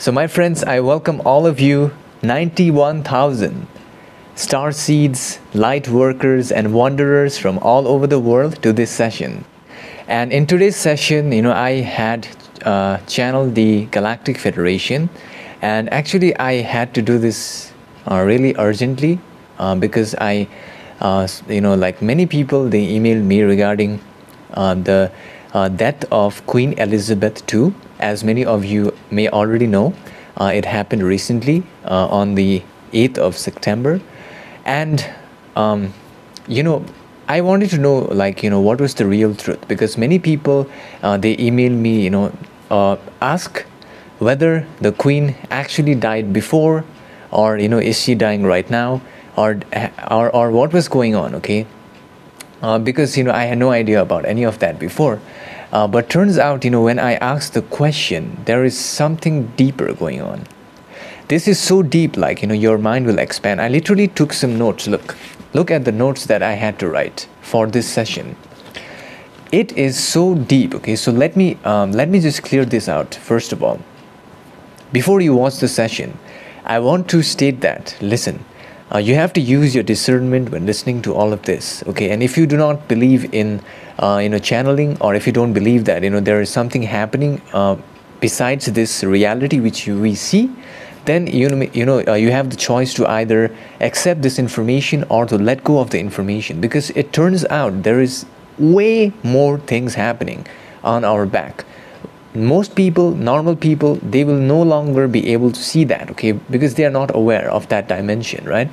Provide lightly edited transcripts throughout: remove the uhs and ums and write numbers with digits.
So my friends, I welcome all of you, 91,000 star seeds, light workers and wanderers from all over the world to this session. And in today's session, I had channeled the Galactic Federation, and actually I had to do this really urgently because I, like many people, they emailed me regarding the death of Queen Elizabeth II. As many of you may already know, it happened recently on the 8th of September. And, I wanted to know, what was the real truth? Because many people, they emailed me, ask whether the Queen actually died before, or, is she dying right now, or what was going on, okay? Because, I had no idea about any of that before. But turns out, when I asked the question, there is something deeper going on. This is so deep, your mind will expand. I literally took some notes. Look at the notes that I had to write for this session. It is so deep, okay? So let me just clear this out, first of all. Before you watch the session, I want to state that, listen, you have to use your discernment when listening to all of this, okay? And if you do not believe in channeling, or if you don't believe that there is something happening besides this reality which we see, then you have the choice to either accept this information or to let go of the information, because it turns out there is way more things happening on our back. Most people, normal people, they will no longer be able to see that, okay, because they are not aware of that dimension, right?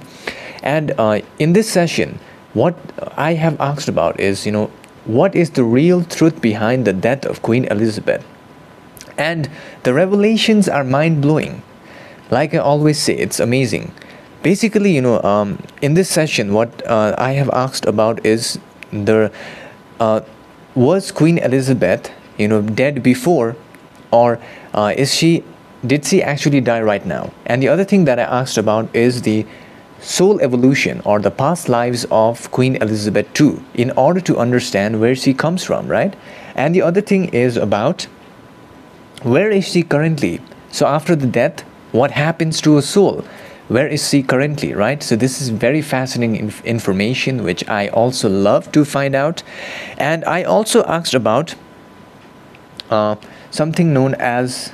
And in this session, what I have asked about is, what is the real truth behind the death of Queen Elizabeth? And the revelations are mind-blowing. Like I always say, it's amazing. Basically, in this session, what I have asked about is was Queen Elizabeth dead before, or did she actually die right now? And the other thing that I asked about is the soul evolution, or the past lives of Queen Elizabeth II, in order to understand where she comes from, right? And the other thing is about where is she currently? So after the death, what happens to a soul? Where is she currently, right? So this is very fascinating information, which I also love to find out. And I also asked about something known as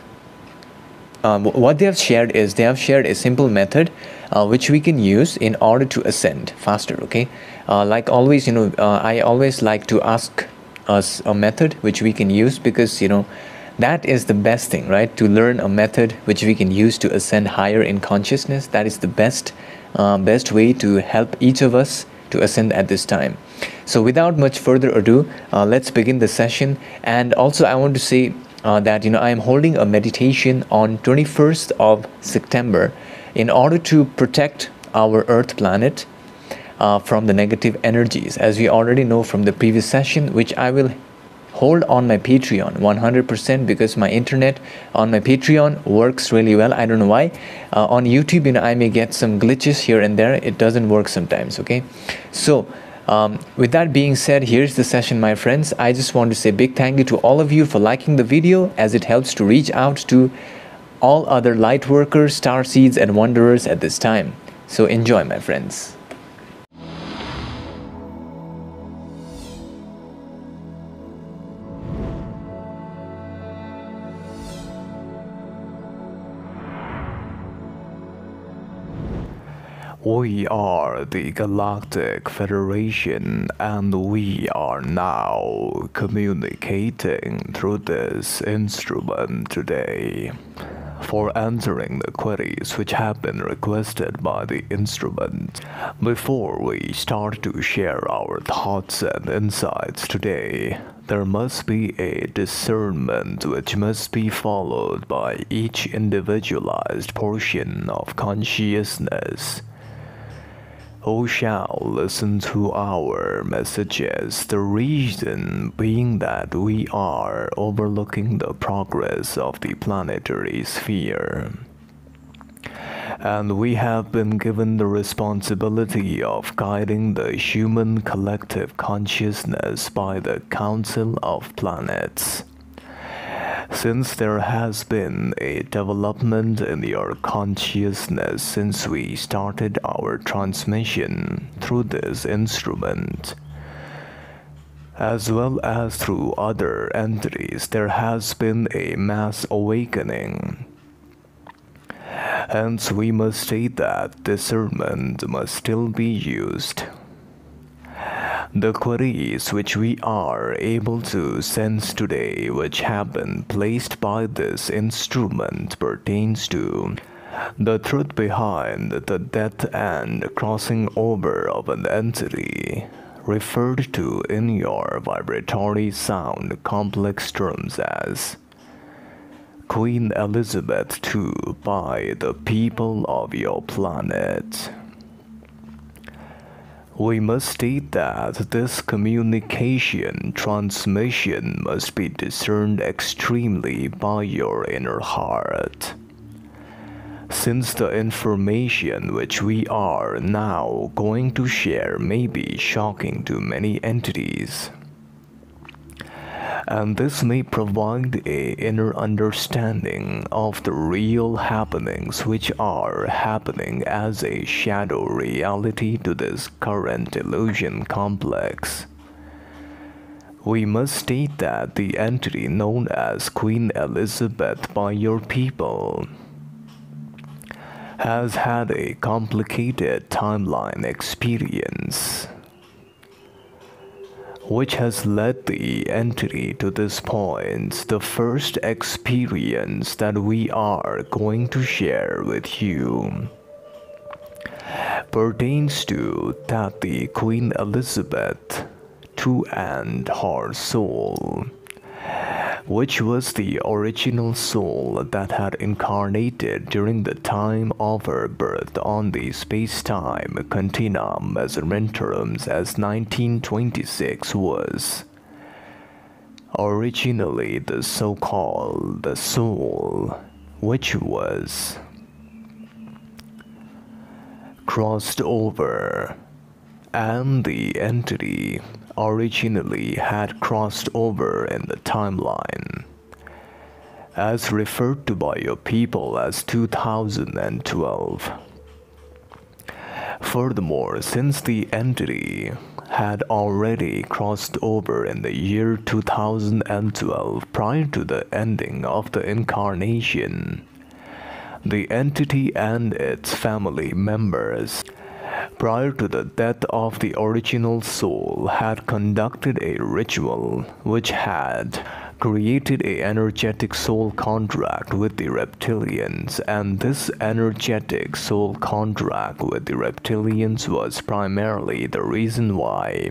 what they have shared is they have shared a simple method which we can use in order to ascend faster, okay? Like always, I always like to ask us a method which we can use, because that is the best thing, right? To learn a method which we can use to ascend higher in consciousness. That is the best way to help each of us to ascend at this time. So without much further ado, let's begin the session. And also I want to say that I am holding a meditation on 21st of September in order to protect our Earth planet from the negative energies, as we already know from the previous session, which I will hold on my Patreon 100%, because my internet on my Patreon works really well. I don't know why. On YouTube, I may get some glitches here and there. It doesn't work sometimes, okay? So with that being said, here's the session, my friends. I just want to say big thank you to all of you for liking the video, as it helps to reach out to all other light workers, star seeds and wanderers at this time. So enjoy, my friends. We are the Galactic Federation, and we are now communicating through this instrument today. For answering the queries which have been requested by the instrument, before we start to share our thoughts and insights today, there must be a discernment which must be followed by each individualized portion of consciousness, who shall listen to our messages, the reason being that we are overlooking the progress of the planetary sphere. And we have been given the responsibility of guiding the human collective consciousness by the Council of Planets. Since there has been a development in your consciousness since we started our transmission through this instrument, as well as through other entities, there has been a mass awakening. Hence, we must state that discernment must still be used. The queries which we are able to sense today, which have been placed by this instrument, pertains to the truth behind the death and crossing over of an entity, referred to in your vibratory sound complex terms as Queen Elizabeth II by the people of your planet. We must state that this communication transmission must be discerned extremely by your inner heart. Since the information which we are now going to share may be shocking to many entities, and this may provide a inner understanding of the real happenings which are happening as a shadow reality to this current illusion complex. We must state that the entity known as Queen Elizabeth by your people has had a complicated timeline experience, which has led the entity to this point. The first experience that we are going to share with you pertains to that the Queen Elizabeth II and her soul, which was the original soul that had incarnated during the time of her birth on the space-time continuum measurement terms as 1926 was originally the so-called the soul, which was crossed over, and the entity originally had crossed over in the timeline, as referred to by your people as 2012. Furthermore, since the entity had already crossed over in the year 2012 prior to the ending of the incarnation, the entity and its family members, prior to the death of the original soul, had conducted a ritual which had created an energetic soul contract with the Reptilians, and this energetic soul contract with the Reptilians was primarily the reason why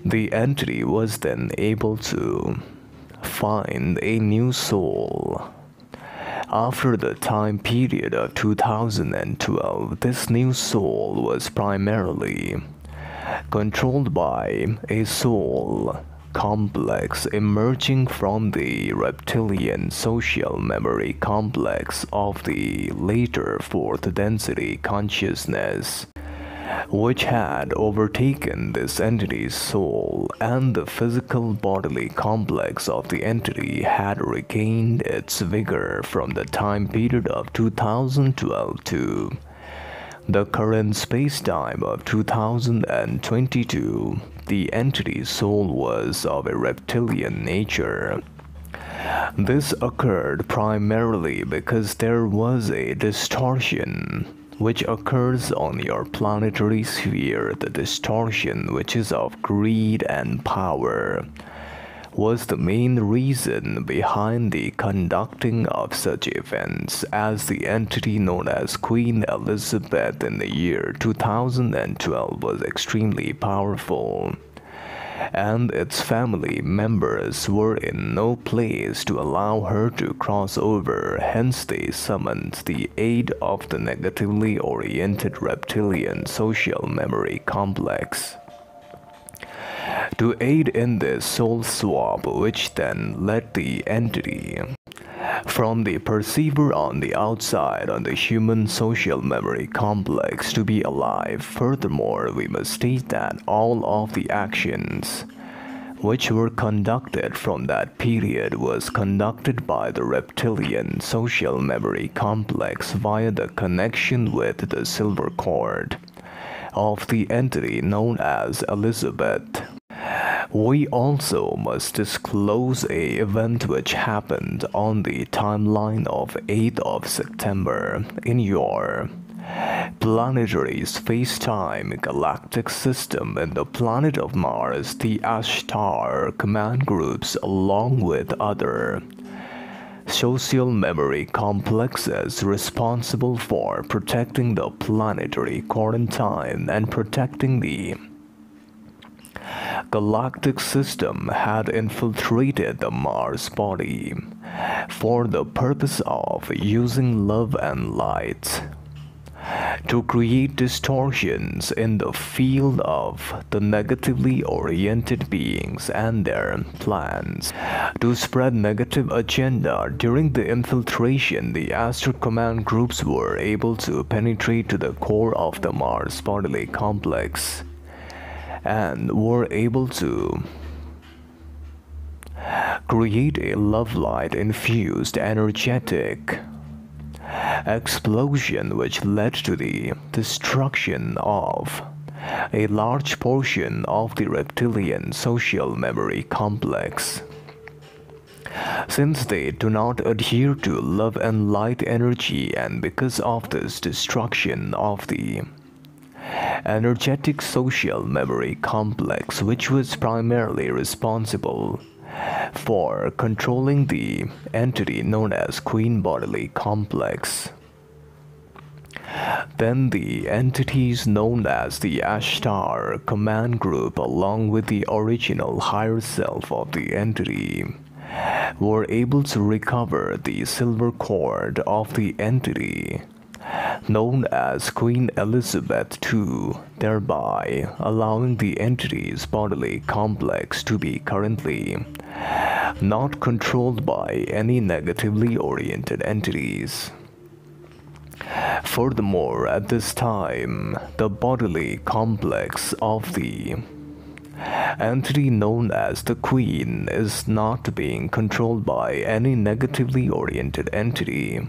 the entity was then able to find a new soul. After the time period of 2012, this new soul was primarily controlled by a soul complex emerging from the reptilian social memory complex of the later fourth density consciousness, which had overtaken this entity's soul, and the physical bodily complex of the entity had regained its vigor from the time period of 2012 to the current space-time of 2022. The entity's soul was of a reptilian nature. This occurred primarily because there was a distortion which occurs on your planetary sphere. The distortion, which is of greed and power, was the main reason behind the conducting of such events, as the entity known as Queen Elizabeth in the year 2012 was extremely powerful, and its family members were in no place to allow her to cross over. Hence they summoned the aid of the negatively oriented reptilian social memory complex to aid in this soul swap, which then led the entity from the perceiver on the outside on the human social memory complex to be alive. Furthermore, we must state that all of the actions which were conducted from that period was conducted by the reptilian social memory complex via the connection with the silver cord of the entity known as Elizabeth. We also must disclose a event which happened on the timeline of 8th of September in your planetary space-time galactic system in the planet of Mars. The Ashtar command groups, along with other social memory complexes responsible for protecting the planetary quarantine and protecting the galactic system, had infiltrated the Mars body for the purpose of using love and light to create distortions in the field of the negatively oriented beings and their plans to spread negative agenda. During the infiltration, the Ashtar command groups were able to penetrate to the core of the Mars bodily complex and were able to create a love light infused energetic explosion which led to the destruction of a large portion of the reptilian social memory complex. Since they do not adhere to love and light energy, and because of this destruction of the energetic social memory complex, which was primarily responsible for controlling the entity known as Queen Bodily Complex, then the entities known as the Ashtar command group, along with the original higher self of the entity, were able to recover the silver cord of the entity known as Queen Elizabeth II, thereby allowing the entity's bodily complex to be currently not controlled by any negatively oriented entities. Furthermore, at this time, the bodily complex of the entity known as the Queen is not being controlled by any negatively oriented entity,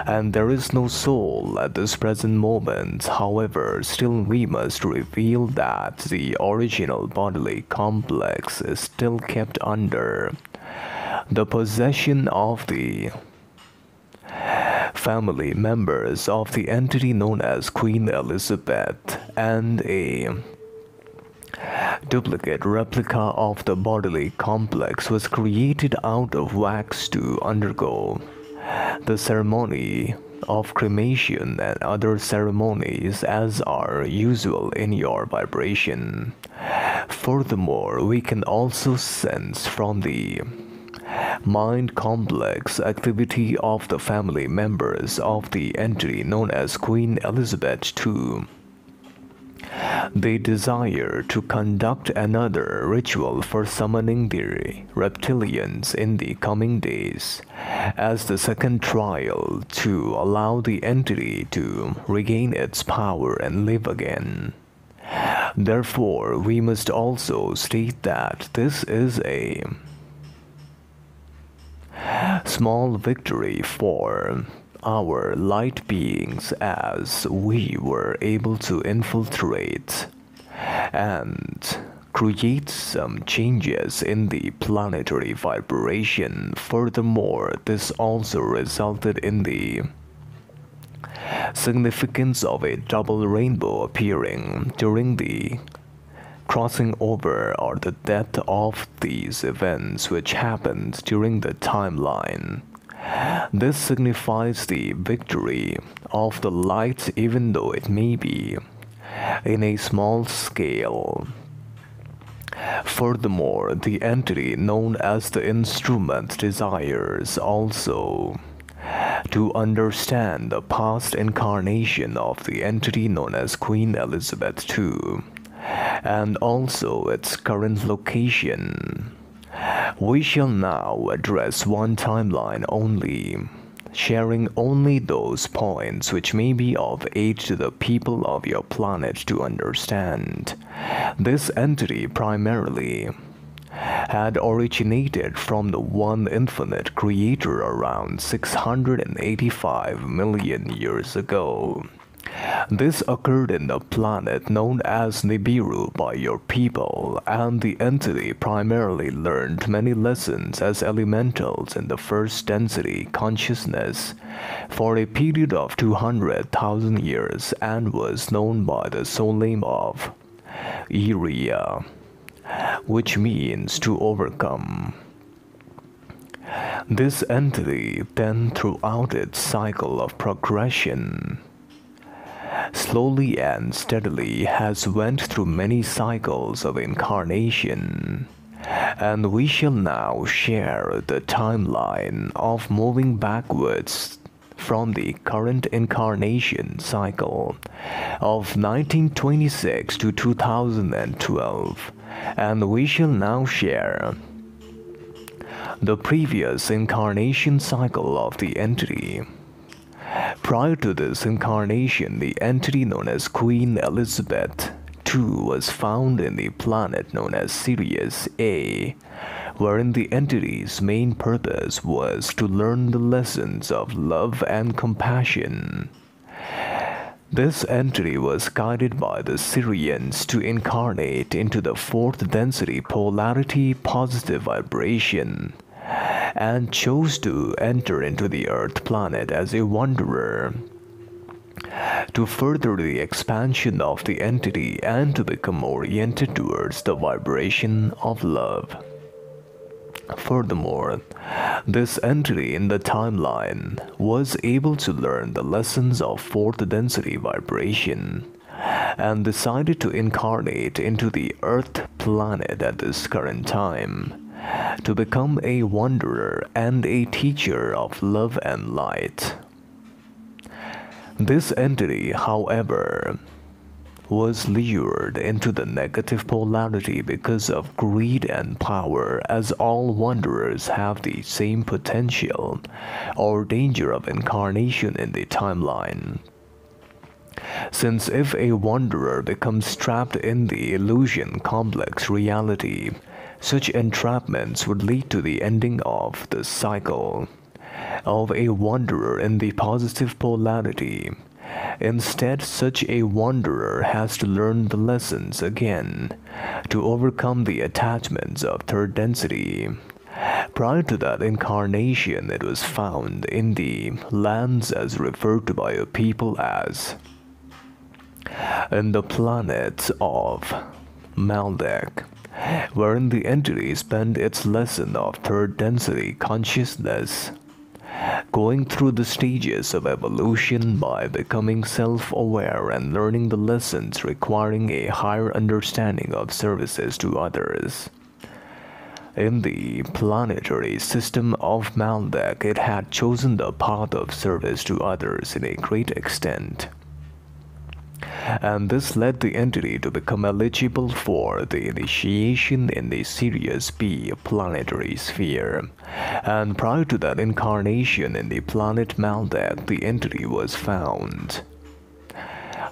and there is no soul at this present moment. However, still we must reveal that the original bodily complex is still kept under the possession of the family members of the entity known as Queen Elizabeth, and a duplicate replica of the bodily complex was created out of wax to undergo the ceremony of cremation and other ceremonies as are usual in your vibration. Furthermore, we can also sense from the mind complex activity of the family members of the entity known as Queen Elizabeth II. They desire to conduct another ritual for summoning the reptilians in the coming days as the second trial to allow the entity to regain its power and live again. Therefore, we must also state that this is a small victory for our light beings, as we were able to infiltrate and create some changes in the planetary vibration. Furthermore, this also resulted in the significance of a double rainbow appearing during the crossing over or the death of these events which happened during the timeline. This signifies the victory of the light, even though it may be in a small scale. Furthermore, the entity known as the instrument desires also to understand the past incarnation of the entity known as Queen Elizabeth II, and also its current location. We shall now address one timeline only, sharing only those points which may be of aid to the people of your planet to understand. This entity primarily had originated from the one infinite creator around 685 million years ago. This occurred in the planet known as Nibiru by your people, and the entity primarily learned many lessons as elementals in the first density consciousness for a period of 200,000 years and was known by the sole name of Iria, which means to overcome. This entity then, throughout its cycle of progression, slowly and steadily has went through many cycles of incarnation, and we shall now share the timeline of moving backwards from the current incarnation cycle of 1926 to 2012, and we shall now share the previous incarnation cycle of the entity. Prior to this incarnation, the entity known as Queen Elizabeth II was found in the planet known as Sirius A, wherein the entity's main purpose was to learn the lessons of love and compassion. This entity was guided by the Syrians to incarnate into the fourth density polarity positive vibration, and chose to enter into the Earth planet as a wanderer to further the expansion of the entity and to become oriented towards the vibration of love. Furthermore, this entity in the timeline was able to learn the lessons of fourth density vibration and decided to incarnate into the Earth planet at this current time to become a wanderer and a teacher of love and light. This entity, however, was lured into the negative polarity because of greed and power, as all wanderers have the same potential or danger of incarnation in the timeline. Since if a wanderer becomes trapped in the illusion complex reality, such entrapments would lead to the ending of the cycle of a wanderer in the positive polarity. Instead, such a wanderer has to learn the lessons again to overcome the attachments of third density. Prior to that incarnation, it was found in the lands as referred to by a people as in the planet of Maldek, wherein the entity spent its lesson of third density consciousness, going through the stages of evolution by becoming self-aware and learning the lessons requiring a higher understanding of services to others. In the planetary system of Maldek, it had chosen the path of service to others in a great extent, and this led the entity to become eligible for the initiation in the Sirius B planetary sphere. And prior to that incarnation in the planet Maldek, the entity was found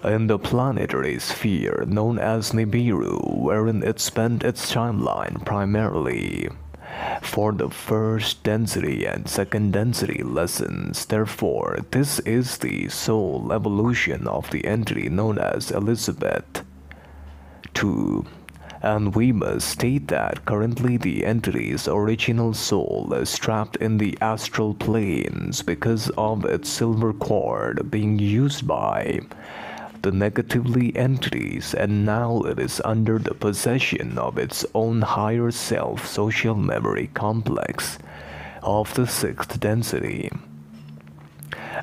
in the planetary sphere known as Nibiru, wherein it spent its timeline primarily for the first density and second density lessons. Therefore, this is the sole evolution of the entity known as Elizabeth II, and we must state that currently the entity's original soul is trapped in the astral planes because of its silver cord being used by the negatively entities, and now it is under the possession of its own higher self social memory complex of the sixth density,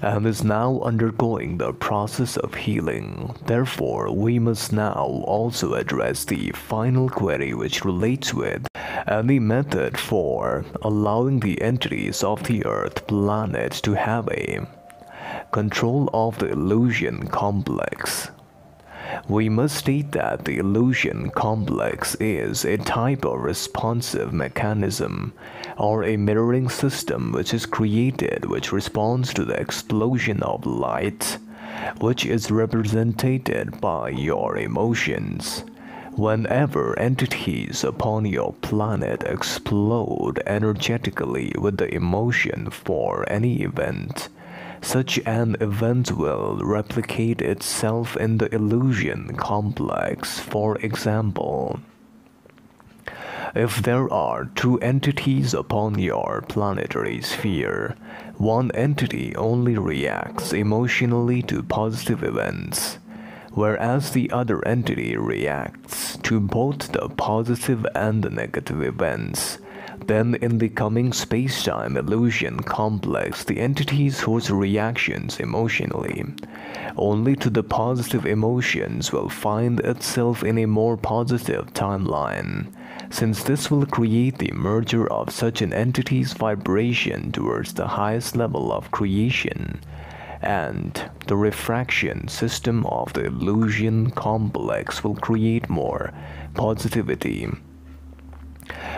and is now undergoing the process of healing. Therefore, we must now also address the final query which relates with and the method for allowing the entities of the Earth planet to have a control of the illusion complex. We must state that the illusion complex is a type of responsive mechanism or a mirroring system which is created which responds to the explosion of light, which is represented by your emotions, Whenever entities upon your planet explode energetically with the emotion for any event, such an event will replicate itself in the illusion complex. For example, if there are two entities upon your planetary sphere, one entity only reacts emotionally to positive events, whereas the other entity reacts to both the positive and the negative events. Then in the coming space-time illusion complex, the entities whose reactions emotionally only to the positive emotions will find itself in a more positive timeline, since this will create the merger of such an entity's vibration towards the highest level of creation, and the refraction system of the illusion complex will create more positivity,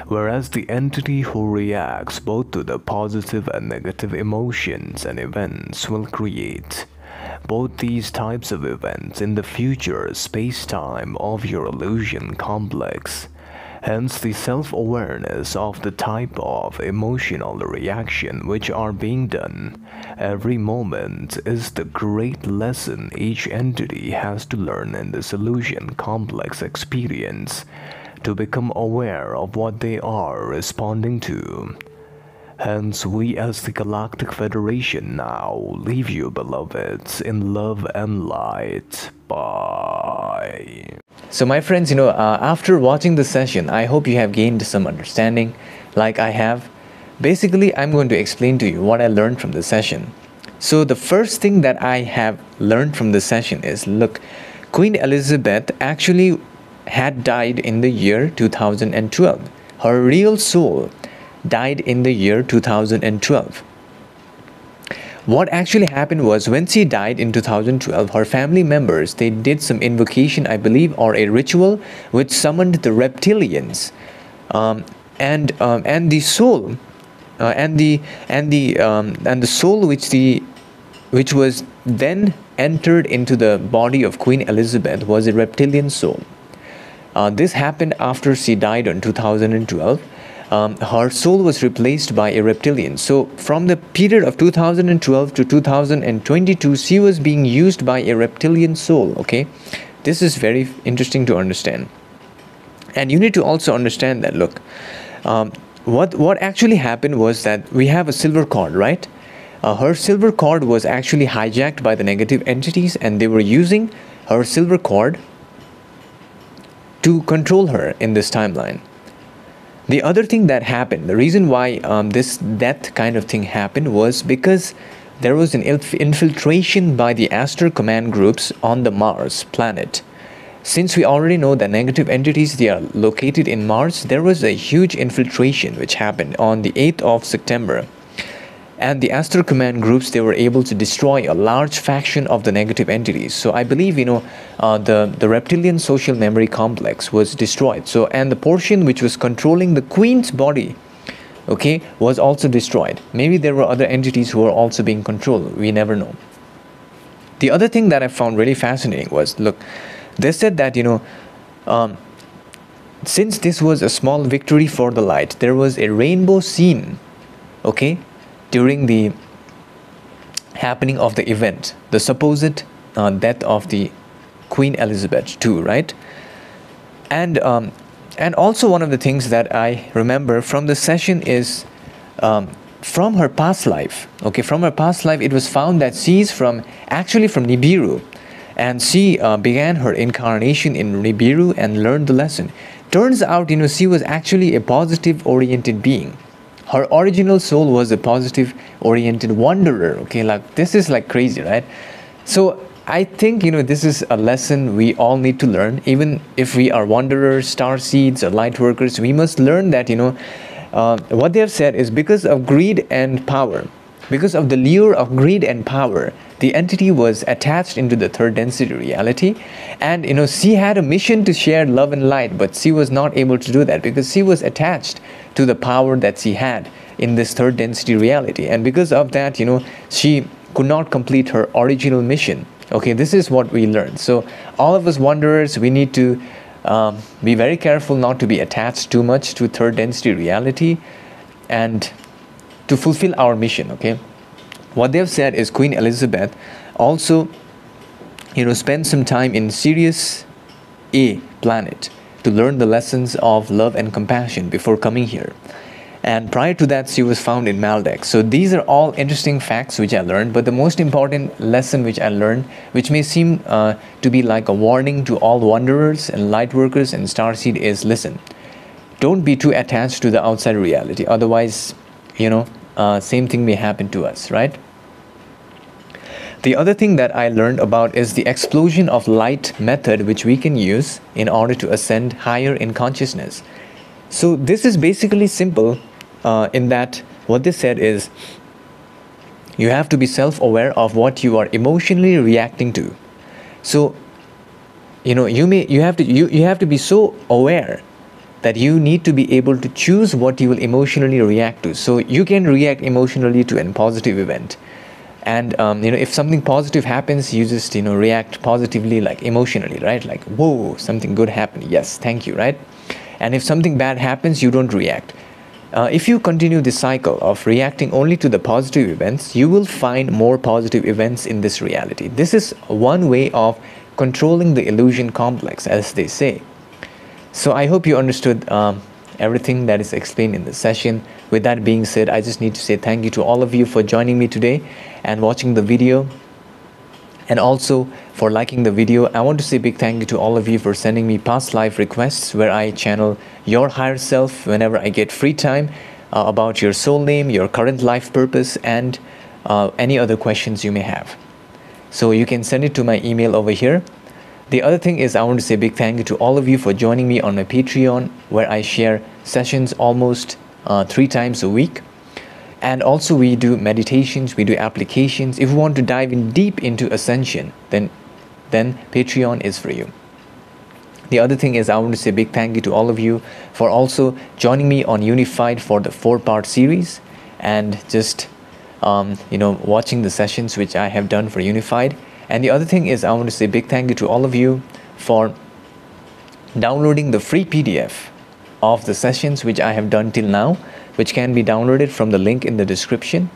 whereas the entity who reacts both to the positive and negative emotions and events will create both these types of events in the future space-time of your illusion complex. Hence, the self-awareness of the type of emotional reaction which are being done every moment is the great lesson each entity has to learn in this illusion complex experience to become aware of what they are responding to. Hence, we as the Galactic Federation now leave you, beloveds, in love and light. Bye. So my friends, after watching the session, I hope you have gained some understanding like I have. Basically, I'm going to explain to you what I learned from the session. So the first thing that I have learned from the session is, look, Queen Elizabeth actually had died in the year 2012. Her real soul died in the year 2012. What actually happened was, when she died in 2012, her family members, they did some invocation, I believe, or a ritual which summoned the reptilians, and the soul, and the soul which was then entered into the body of Queen Elizabeth was a reptilian soul. This happened after she died in 2012. Her soul was replaced by a reptilian. So from the period of 2012 to 2022, she was being used by a reptilian soul. Okay, this is very interesting to understand. And you need to also understand that, look, what actually happened was that we have a silver cord, right? Her silver cord was actually hijacked by the negative entities, and they were using her silver cord to control her in this timeline. The other thing that happened, the reason why this death kind of thing happened, was because there was an infiltration by the Ashtar command groups on the Mars planet. Since we already know that negative entities, they are located in Mars, there was a huge infiltration which happened on the 8th of September. And the Ashtar command groups, they were able to destroy a large faction of the negative entities. So I believe, the reptilian social memory complex was destroyed. So, and the portion which was controlling the Queen's body, okay, was also destroyed. Maybe there were other entities who were also being controlled. We never know. The other thing that I found really fascinating was, look, they said that, since this was a small victory for the light, there was a rainbow scene, okay, during the happening of the event, the supposed death of the Queen Elizabeth II, right? And also one of the things that I remember from the session is, from her past life, okay, from her past life, it was found that she's actually from Nibiru, and she began her incarnation in Nibiru and learned the lesson. Turns out, she was actually a positive oriented being. Her original soul was a positive oriented wanderer. Okay, like this is like crazy, right? So I think, this is a lesson we all need to learn. Even if we are wanderers, star seeds, or light workers, we must learn that, what they have said is, because of greed and power, because of the lure of greed and power, the entity was attached into the third density reality. And, she had a mission to share love and light, but she was not able to do that because she was attached to the power that she had in this third density reality. And because of that, she could not complete her original mission. Okay, this is what we learned. So all of us wanderers, we need to be very careful not to be attached too much to third density reality and to fulfill our mission, okay? What they've said is Queen Elizabeth also, spent some time in Sirius A planet to learn the lessons of love and compassion before coming here. And prior to that, she was found in Maldex. So these are all interesting facts which I learned, but the most important lesson which I learned, which may seem to be like a warning to all wanderers and light workers and starseed, is listen, don't be too attached to the outside reality. Otherwise, same thing may happen to us, right? The other thing that I learned about is the explosion of light method which we can use in order to ascend higher in consciousness. So this is basically simple in that what they said is you have to be self-aware of what you are emotionally reacting to. So you have to be so aware that you need to be able to choose what you will emotionally react to. So you can react emotionally to a positive event. And if something positive happens, you just react positively, like emotionally, right? Like, whoa, something good happened, yes, thank you, right? And if something bad happens, you don't react. If you continue this cycle of reacting only to the positive events, you will find more positive events in this reality. This is one way of controlling the illusion complex, as they say. So I hope you understood everything that is explained in the session. With that being said, I just need to say thank you to all of you for joining me today and watching the video, and also for liking the video. I want to say a big thank you to all of you for sending me past life requests where I channel your higher self whenever I get free time about your soul name, your current life purpose, and any other questions you may have. So you can send it to my email over here. The other thing is I want to say a big thank you to all of you for joining me on my Patreon, where I share sessions almost 3 times a week. And also we do meditations, we do applications. If you want to dive in deep into ascension, then Patreon is for you. The other thing is I want to say a big thank you to all of you for also joining me on UNIFYD for the 4-part series, and just watching the sessions which I have done for UNIFYD. And the other thing is I want to say a big thank you to all of you for downloading the free PDF of the sessions which I have done till now, which can be downloaded from the link in the description.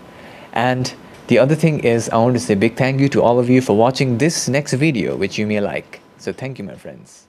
And the other thing is I want to say a big thank you to all of you for watching this next video which you may like. So thank you, my friends.